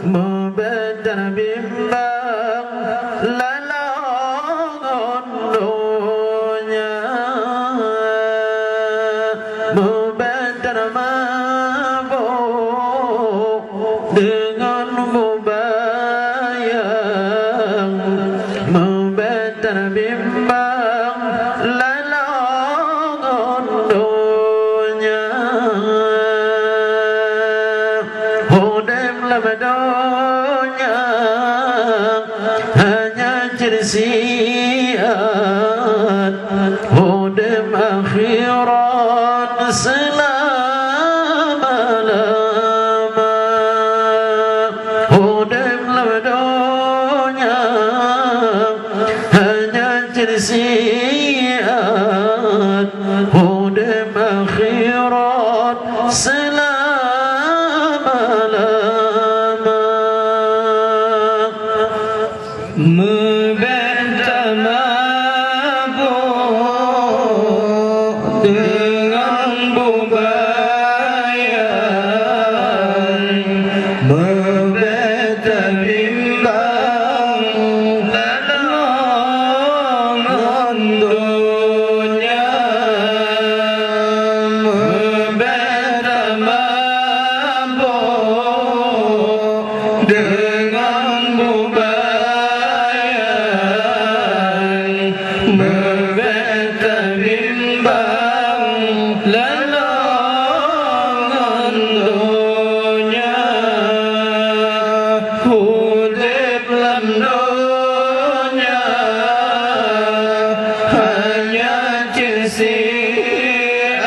Mubadar bimbang lalong dunia, mubadar mabuk dengan mubayang, mubadar bimbang lalong dunia. Dunia hanya jersian, hudem akhirat selama-lama. Hudem dunia hanya jersian, hudem akhirat selama-lama. Mubadar mabuk dengan mubayang, mubadar bimbang lalong dunia, mubadar mabuk dengan mubayang, mubadar bimbang lalong dunia. Hudib lam dunia hanya jersian,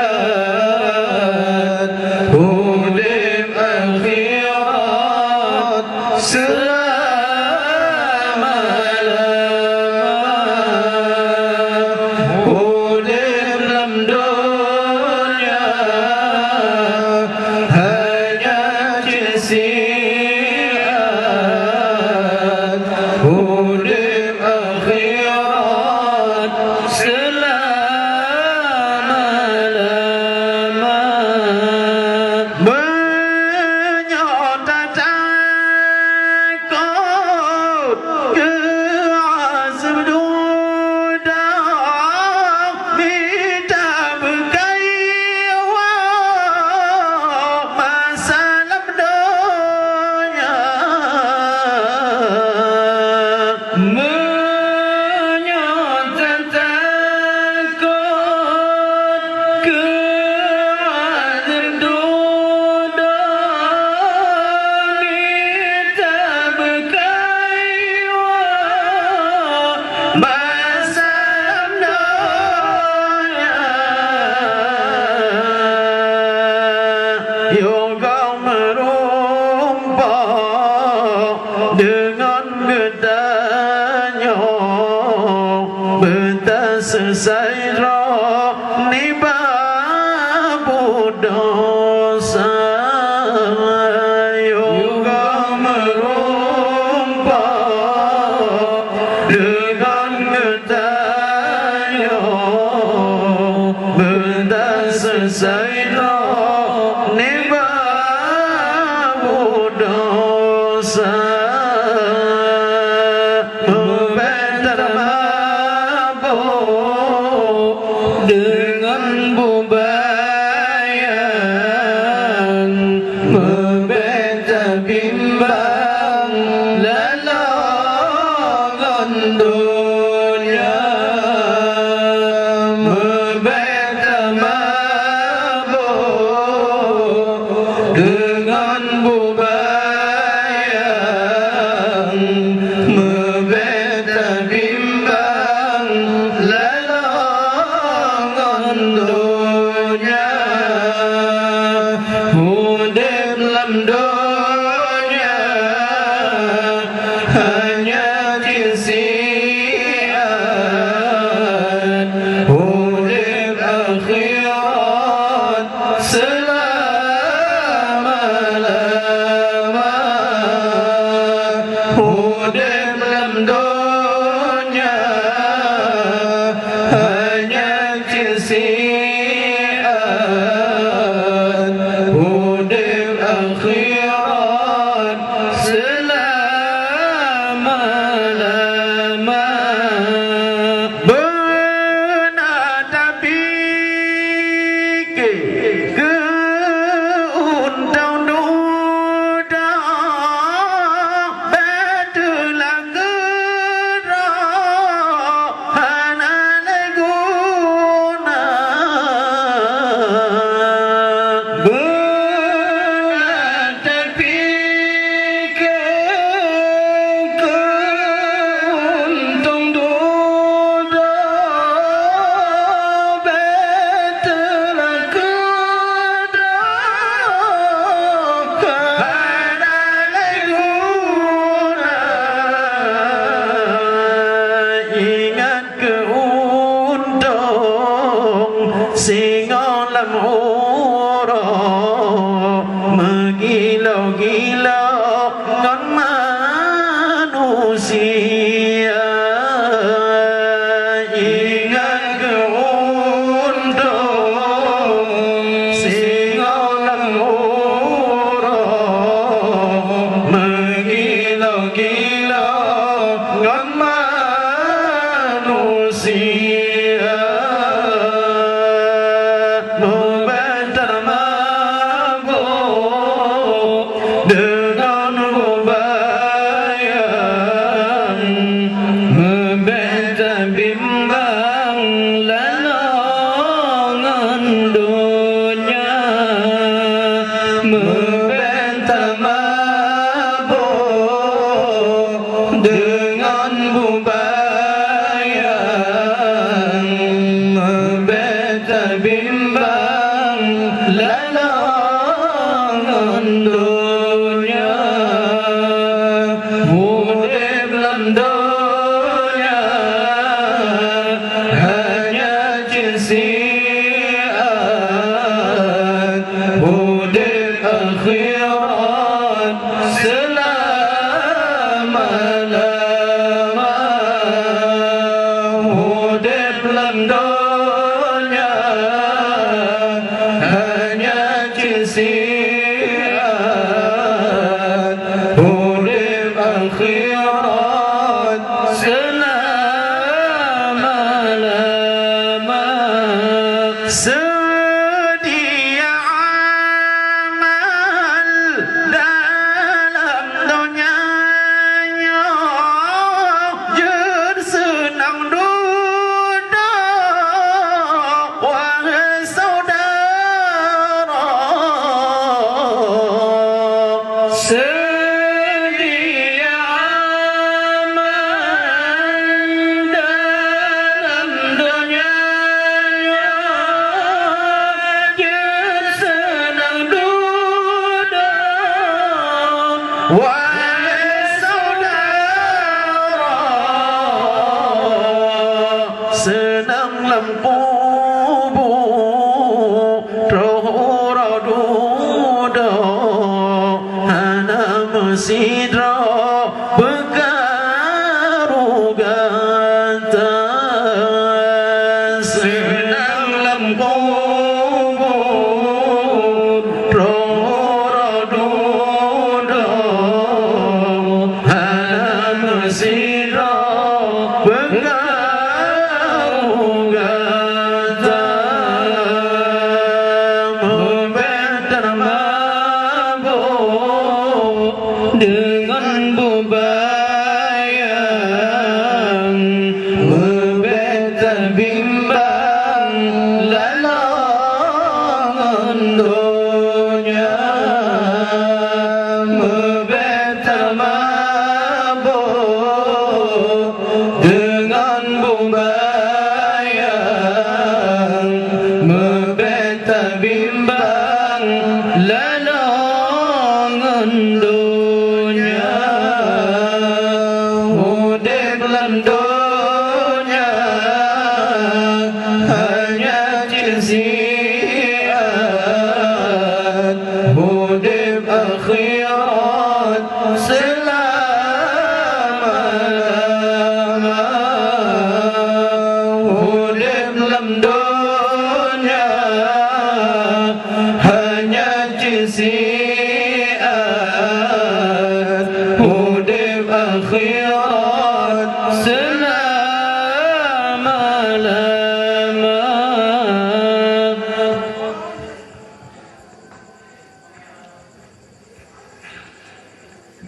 hudib akhirat selama-lama. Hudib lam dunia hanya jersian, hudib akhirat selama-lama. Menyota takut ke azab dunia, minta berkaiwa masalah dunia. Menyota takut ke azab dunia, minta berkaiwa masalah dunia. Yoga merumpah dengan gedanya, betas selesai ni babu dosa. Yoga merumpah dengan gedanya, betas selesai ni babu dosa. Mubadar mabuk dengan mubayang, mubadar bimbang lalong dunia, mubadar mabuk dengan mubayang, mubadar bimbang lalong dunia. Hudib lam dunia hanya jersian, hudib akhirat selama-lama. Hudib lam dunia hanya jersian, hudib akhirat akhirat selama-lama. Benar tapi ke undang duda betulah gerahan guna. Benar tapi ke undang duda betulah ingat ke undang singa lam huruf mengilau-gilau ngon manusia. Ingat ke undang singa lam huruf mengilau-gilau ngon manusia. Membentar mabuk dengan hubayan, membentar bimbang lalongan dunia. Membentar mabuk dengan hubayan, membentar bimbang lalongan dunia. Urip dalam dunia hanya jinsiat, urip akhirat selama-lama. Urip dalam dunia hanya jinsiat, urip akhirat selama-lama. Sedia amal dalam dunianya, jur senang duda wahai saudara. Sedia amal dalam dunianya, jur senang duda wahai saudara. Senang lampu roh duda hana mesidra berkaru gata. Senang lampu roh duda hana mesidra berkaru gata. Membentar mabuk dengan bubayan, membentar bimbang lalongan dunia. Membentar mabuk dengan bubayan, membentar bimbang lalongan dunia. Urip dalam dunia hanya jinsiat, urip akhirat selama-lama. Urip dalam dunia hanya jinsiat, akhirat selama-lama.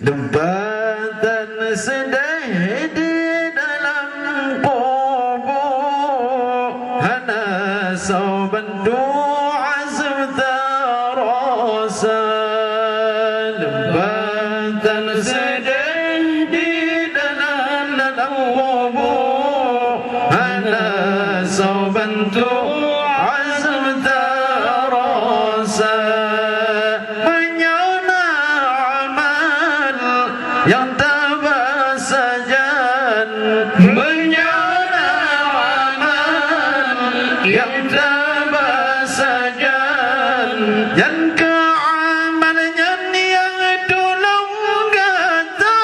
Debatan sedih di dalam kubur, hana sauban doa terasa. Debatan sedih di dalam kubur, hana sauban doa terasa. Yang tabasajan menyana aman, yang tabasajan yang keamannya yang tolong kata,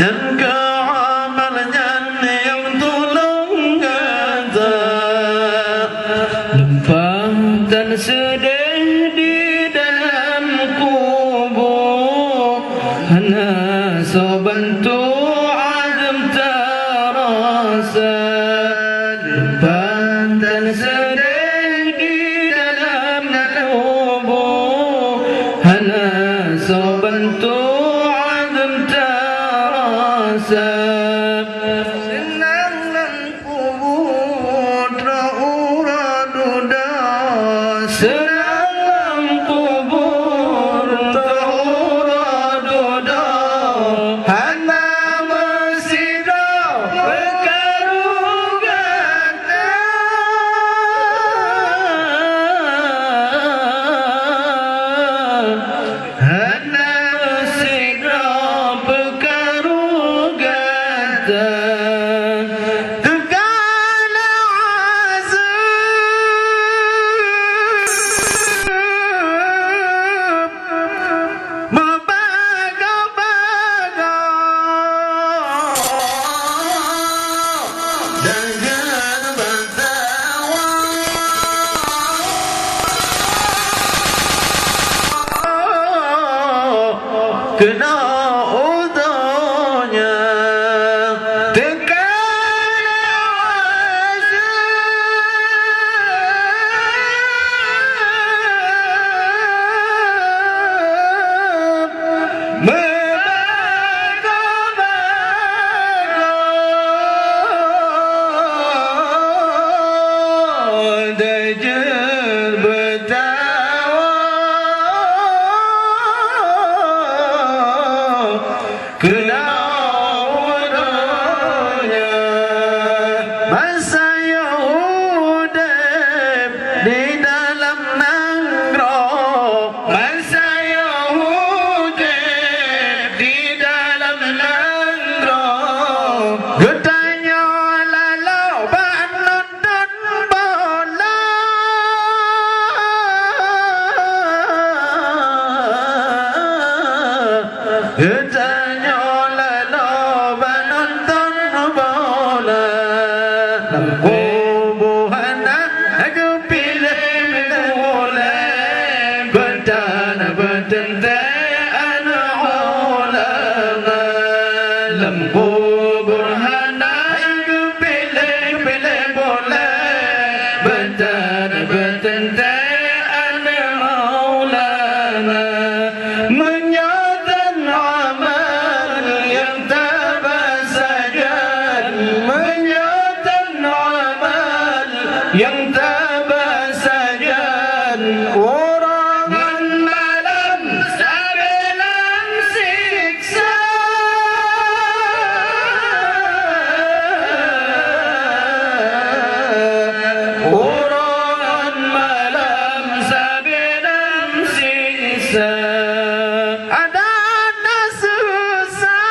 yang keamannya yang tolong kata. Dan sedih di dalam kubur, hana sobantu azam terasa. Dan sedih di dalam kubur, hana sobantu azam terasa. Sedalam kubur teruradu-du, hana bersida berkarugata. Hana bersida berkarugata. Kena udahnya tekan azab membaga-baga dajjal bertawa. Kena wadahnya masa Yahudib di dalam nangrok, masa Yahudib di dalam nangrok. Getanya lalau bak nonton bola, getanya kubuhana aku pilih boleh berdana bertentaan ulama. Lam kubuhana aku pilih boleh berdana bertentaan ulama. Menyatan amal yang tabasajan, yang tabasajan orang malam sabelan siksa. Orang malam sabelan siksa. Ada susah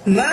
ما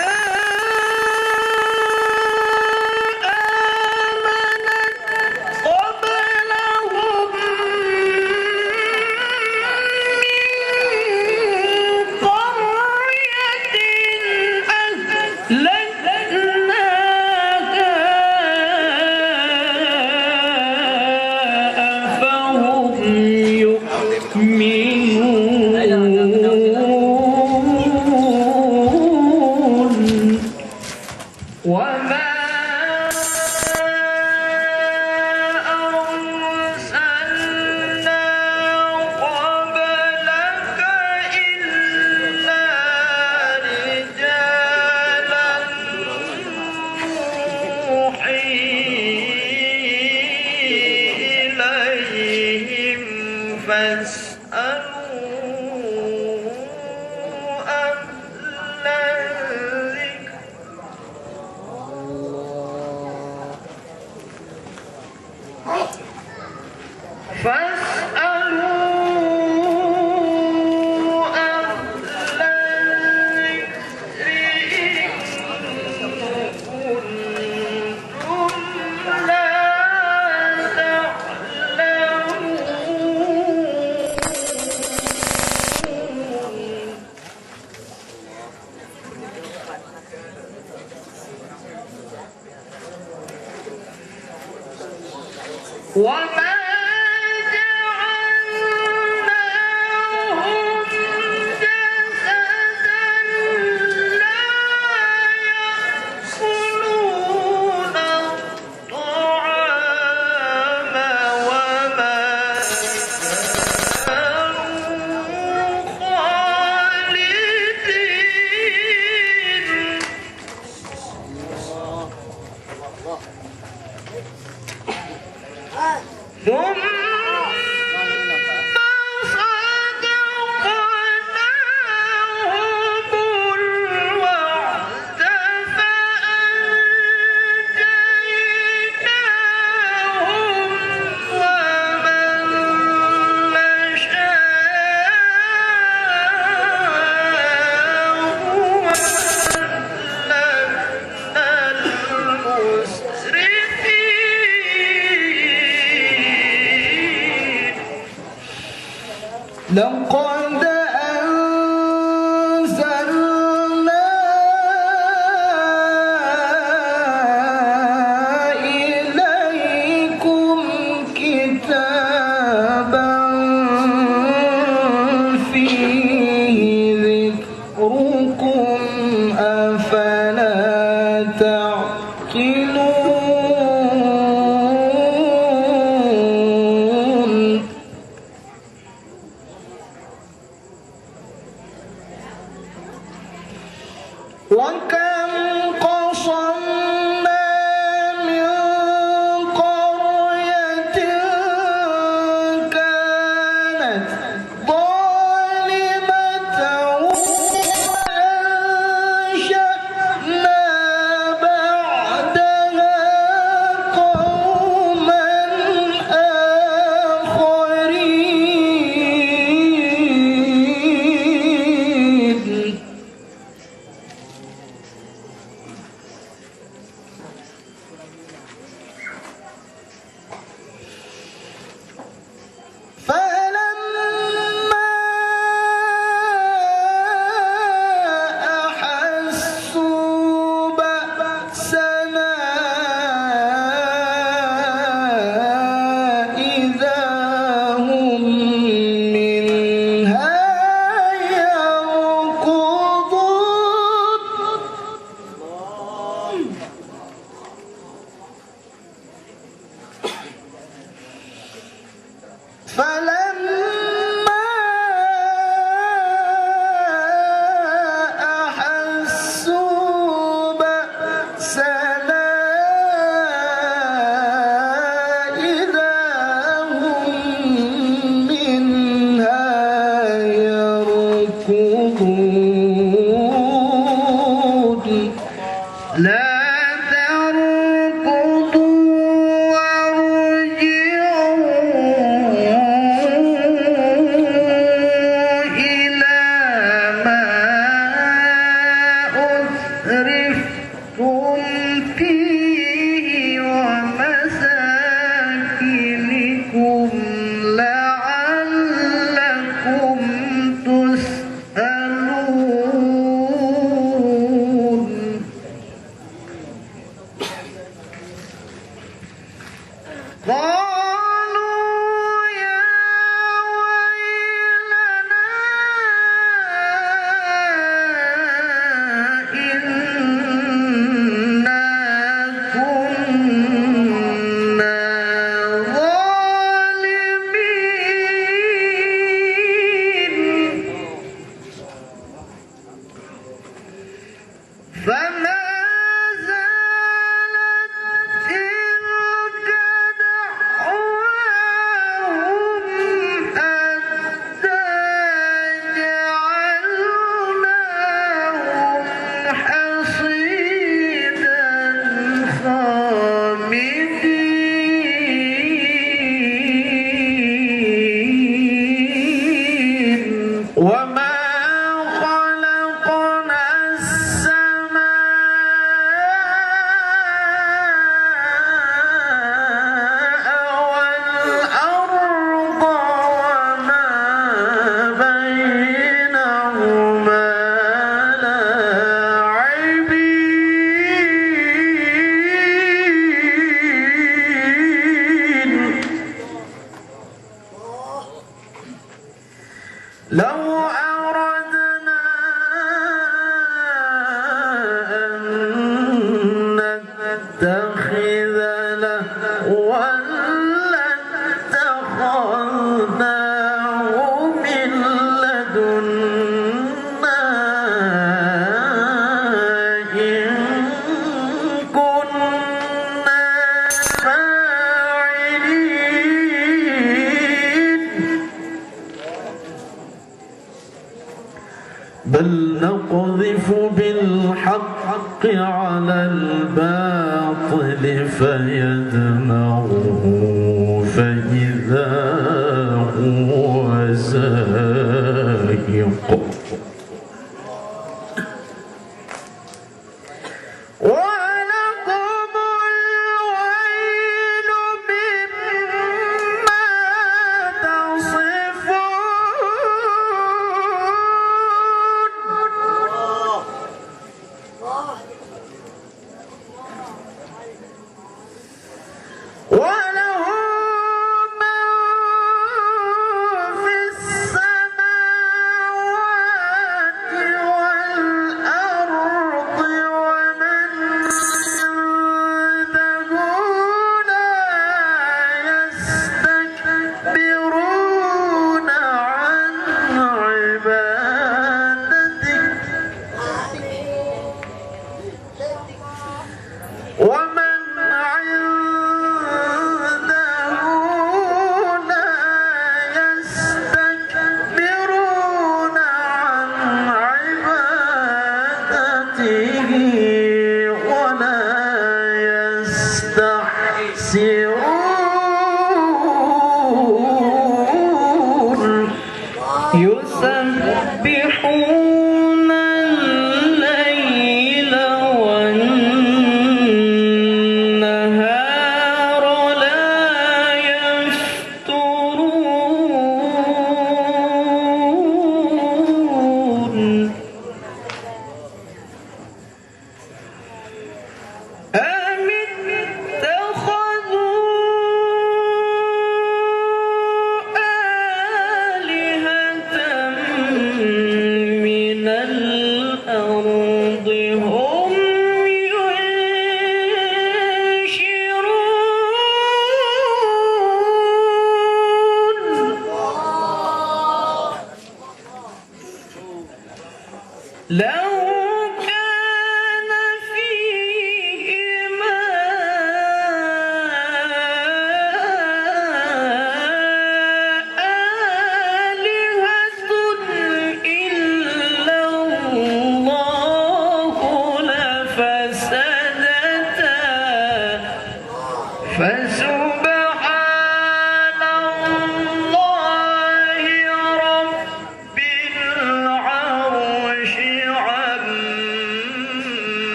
وما جعلناهم جسدا لا يأكلون الطعام وما كانوا خالدين ثم صدقناهم الوعد فأنجيناهم ومن نشاء وأهلكنا المسرفين لقد أنزلنا إليكم كتابا فيه ذكركم أفلا تعقلون وكم قصمنا من قرية كانت ظالمة وأنشأنا بعدها قوما آخرين فلما أحسوا بأسنا إذا هم منها يركضون فلما أحسوا بأسنا إذا هم منها يركضون لا تركضوا وارجعوا إلى ما أترفتم أسرفتم فيه ومساكنكم لعلكم تسألون قالوا يا ويلنا إنا كنا ظالمين فما زالت تلك دعواهم حتى جعلناهم حصيدا خامدين وما خلقنا السماء والأرض وما بينهما لاعبين لو أردنا أن نتخذ لهوا لاتخذناه من لدنا إن كنا فاعلين بل نقذف بالحق على الباطل فيدمغه فإذا هو زاهق ولكم الويل مما تصفون وله من في السماوات والأرض ومن عنده لا يستكبرون عن عبادته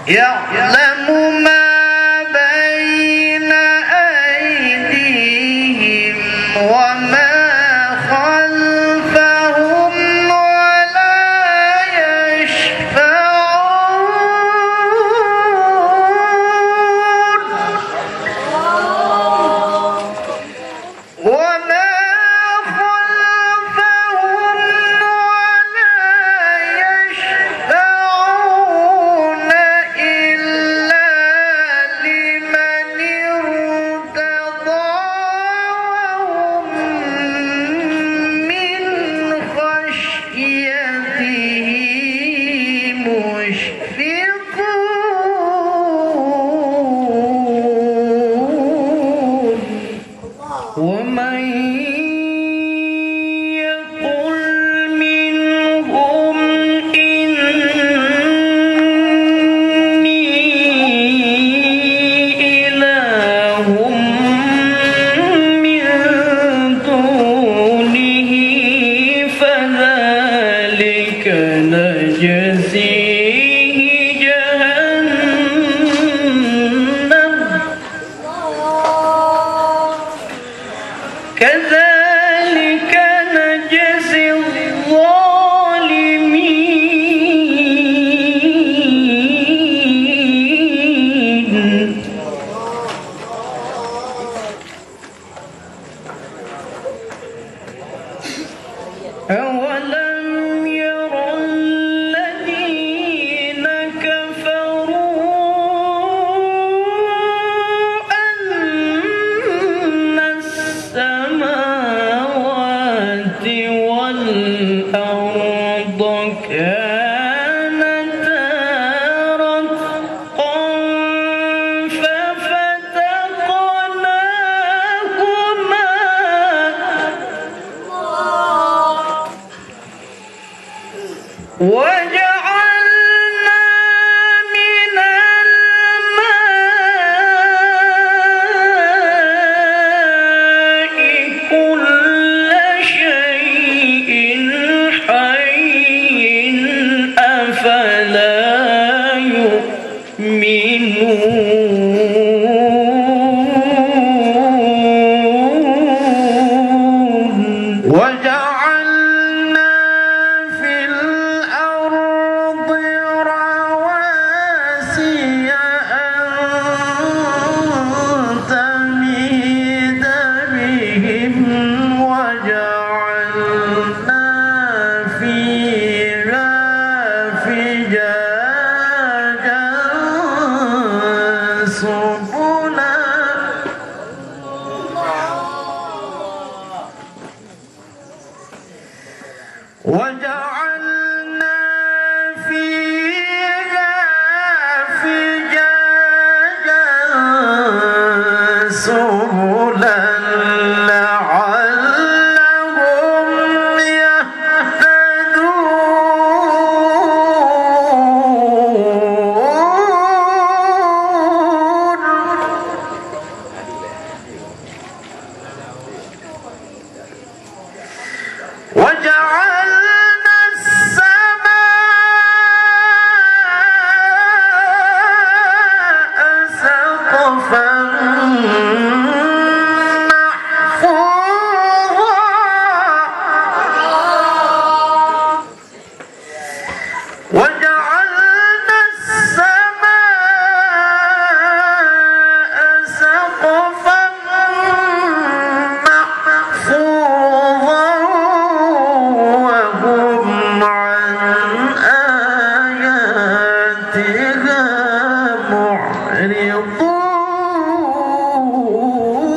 يعلم ما بين أيديهم وما خلفهم ولا يشفعون وما خلفهم ولا يشفعون إلا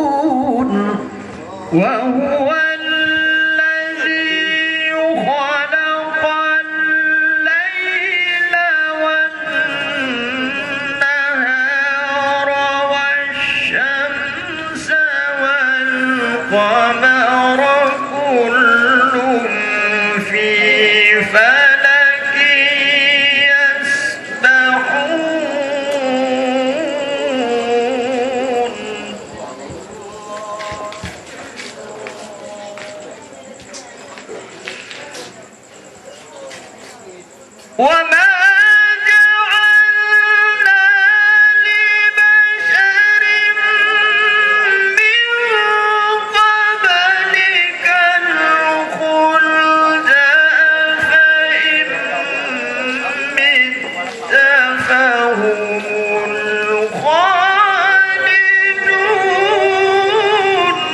معرضون وهو الذي خلق الليل والنهار والشمس والقمر كل في فلك يسبحون وما جعلنا لبشر من قبلك الخلد أفإن مت فهم الخالدون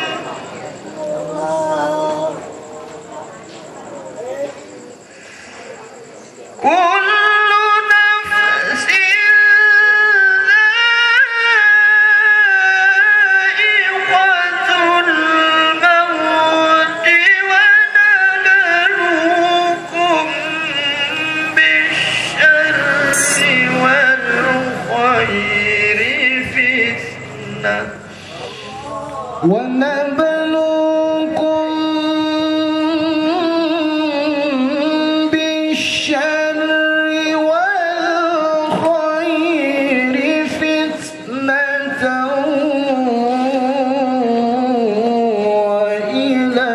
كل نفس ذائقة الموت ونبلوكم بالشر والخير فتنة ونبلوكم بالشر والخير فتنة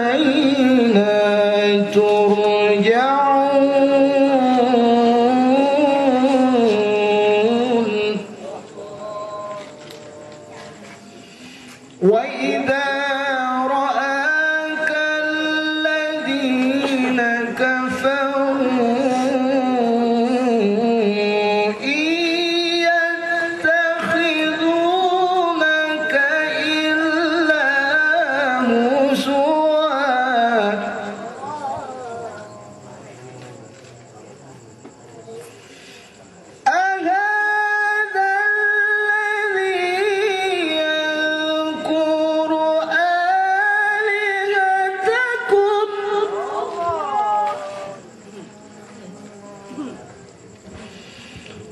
وإلينا ترجعون وإذا رآك الذين كفروا إن يتخذونك إلا هزوا أهذا الذي يذكر آلهتكم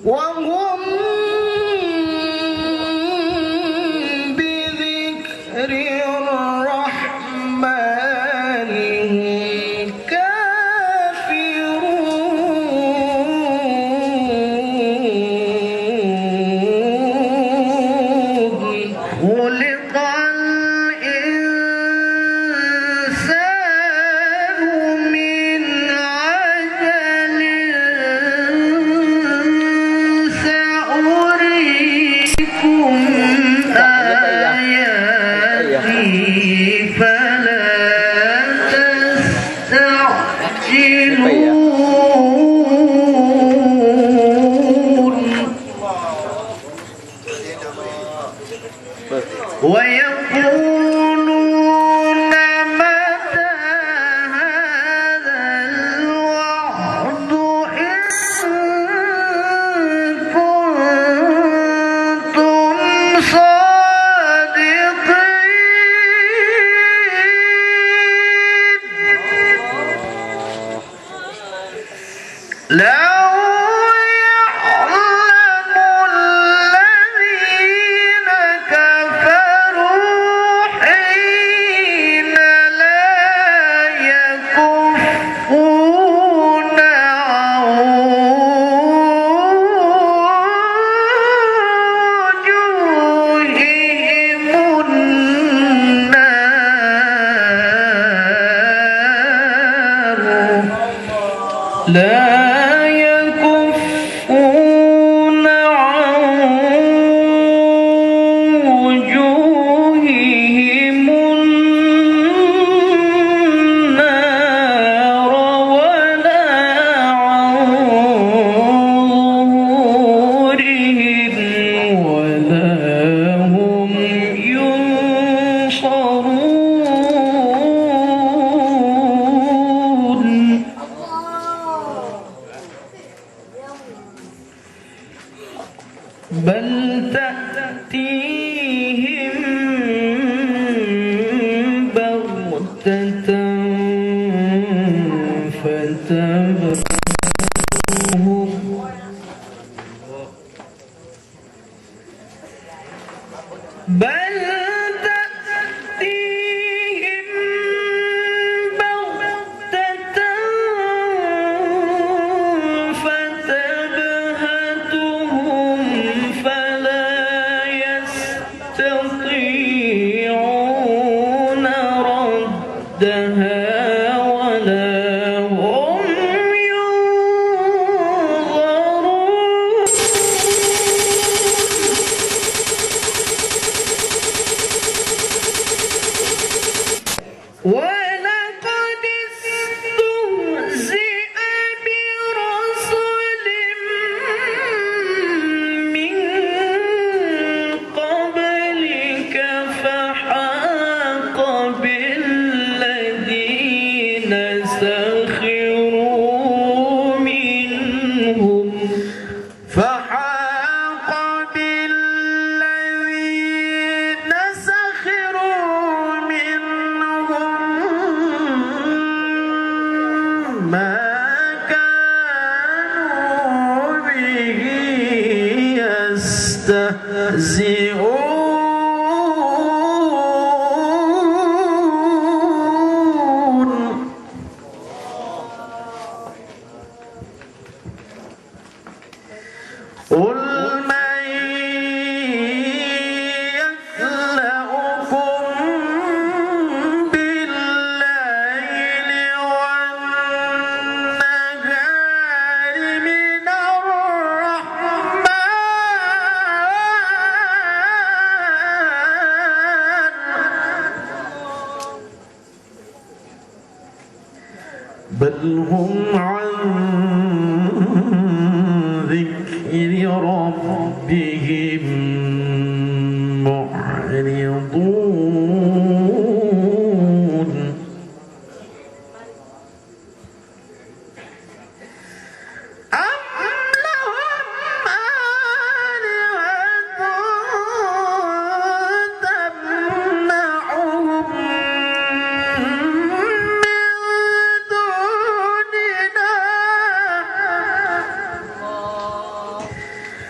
وهم بذكر الرحمن هم كافرون خلق الإنسان من عجل سأريكم آياتي فلا تستعجلون ويقولون متى هذا الوعد إن كنتم صادقين لو يعلم الذين كفروا حين بل تأتيهم بغتة فتبعهم بل تأتيهم بغتة فتبهتهم فلا يستطيعون ردها ولا هم ينظرون ولقد استهزئ برسل من قبلك فحاق بالذين سخروا منهم ما كانوا به يستهزئون قل من يكلؤكم بالليل والنهار من الرحمن بل هم عن ذكر ربهم معرضون أم لهم آلهة تمنعهم من دوننا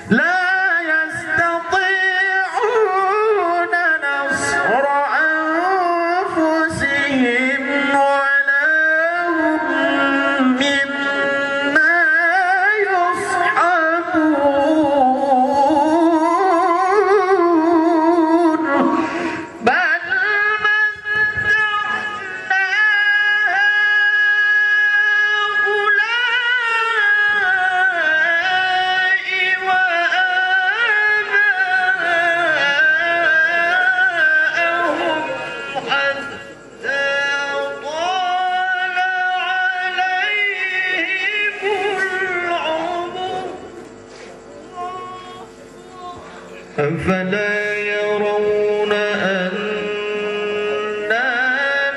لا يستطيعون نصر أنفسهم ولا هم منا يصحبون بل متعنا أفلا يرون أنا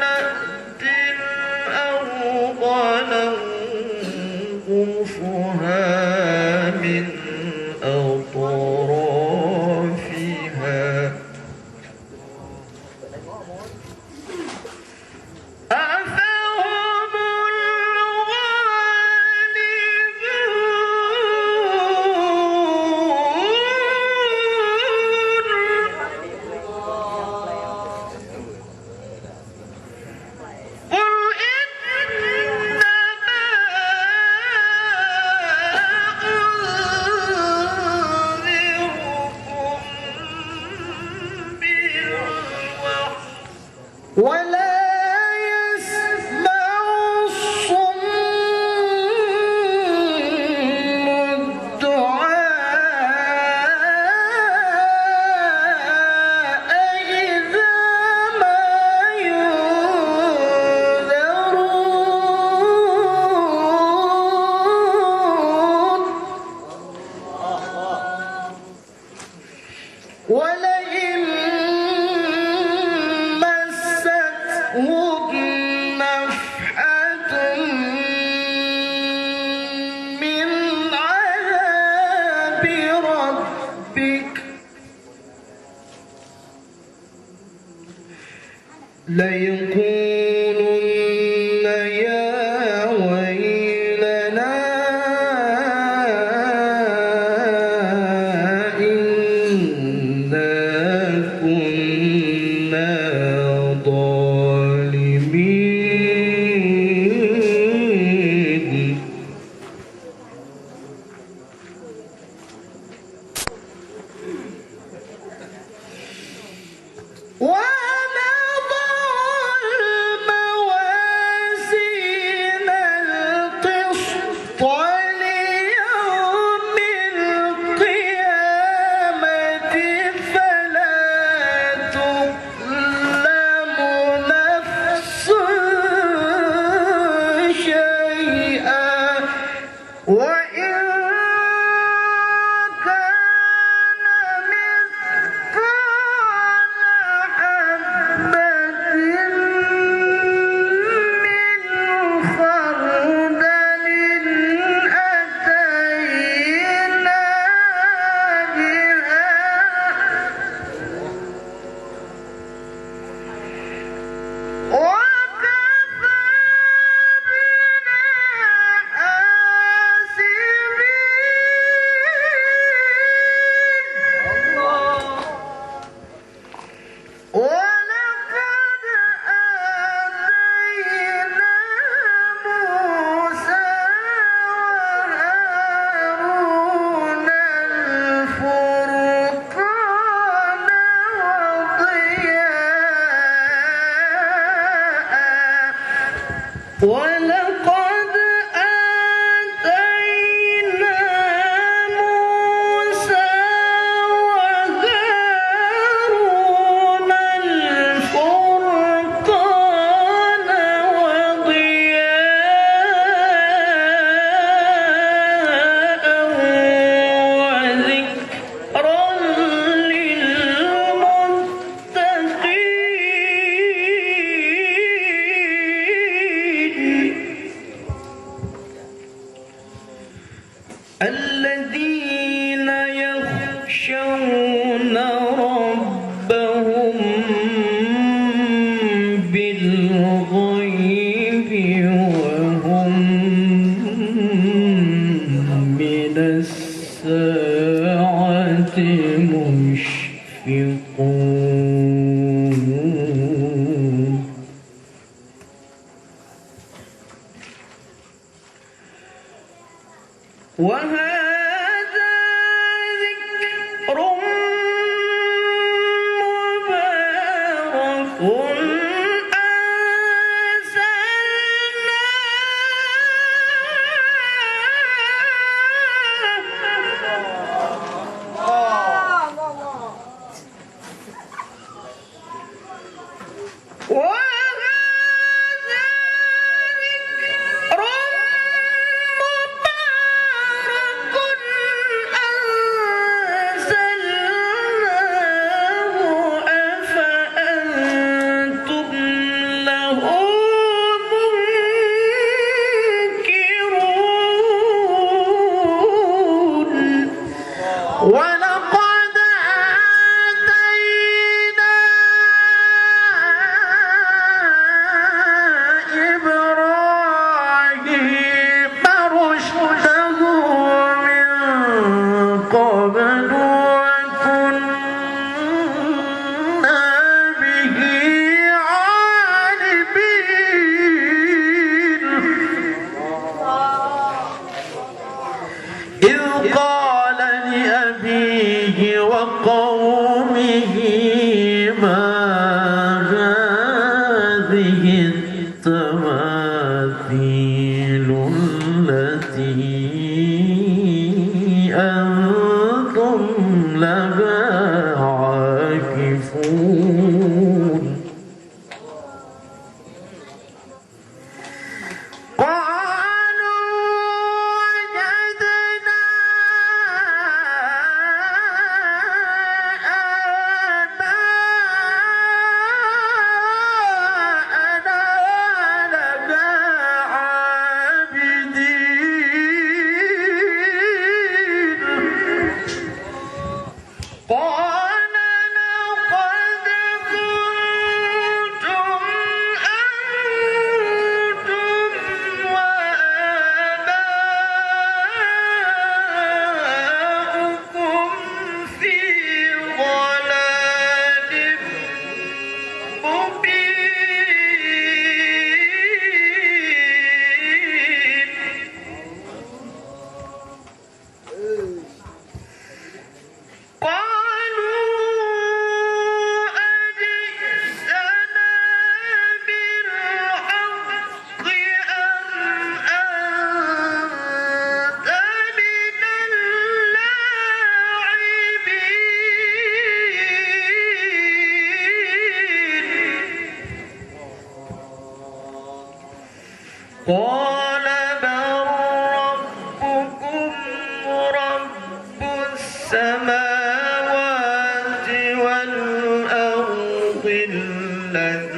نأتي الأرض ننقصها من أطرافها أفهم ولا يسمع الصم الدعاء إذا ما ينذرون ولئن مستهم نفحة من عذاب ربهم ليقولن يا ويلنا إنا كنا ظالمين ولقد آتينا موسى وهارون الفرقان وضياء وذكرا الذين يخشون ربهم بالغيب وهم من الساعة مشفقون وهذا ذكر مبارك ولقد آتينا إبراهيم رشده من قبل وكنا به عالمين إذ قال لأبيه وقومه ما هذه التماثيل التي أنتم لها عاكفون قال لقد كنتم قال بل ربكم رب السماوات والأرض الذي